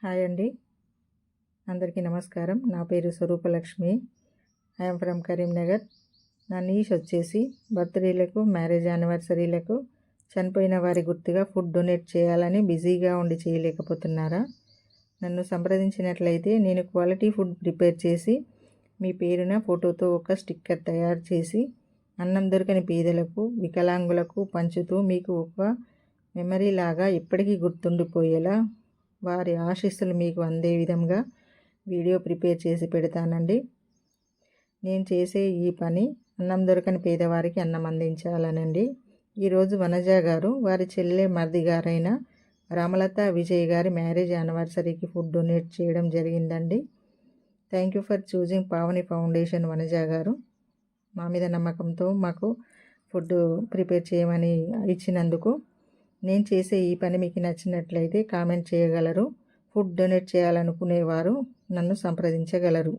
Hi అండి, అందరికీ నమస్కారం. నా పేరు స్వరూపలక్ష్మి. I'm from Karimnagar. నా నీష్ వచ్చేసి బర్త్డేలకు, మ్యారేజ్ యానివర్సరీలకు, చనిపోయిన వారి గుర్తుగా ఫుడ్ డొనేట్ చేయాలని బిజీగా ఉండి చేయలేకపోతున్నారా? నన్ను సంప్రదించినట్లయితే నేను క్వాలిటీ ఫుడ్ ప్రిపేర్ చేసి మీ పేరున ఫోటోతో ఒక స్టిక్కర్ తయారు చేసి అన్నం దొరకని పేదలకు, వికలాంగులకు పంచుతూ మీకు ఒక మెమరీ లాగా ఎప్పటికీ గుర్తుండిపోయేలా వారి ఆశీస్సులు మీకు అందే విధంగా వీడియో ప్రిపేర్ చేసి పెడతానండి. నేను చేసే ఈ పని అన్నం దొరకని పేదవారికి అన్నం అందించాలనండి. ఈరోజు వనజ గారు వారి చెల్లె మరిది గారైన రామలత విజయ్ గారి మ్యారేజ్ యానివర్సరీకి ఫుడ్ డొనేట్ చేయడం జరిగిందండి. Thank you for choosing Pavani foundation Vanaja గారు. మా మీద నమ్మకంతో మాకు ఫుడ్ ప్రిపేర్ చేయమని ఇచ్చినందుకు. నేను చేసే ఈ పని మీకు నచ్చినట్లయితే కామెంట్ చేయగలరు. ఫుడ్ డొనేట్ చేయాలనుకునేవారు నన్ను సంప్రదించగలరు.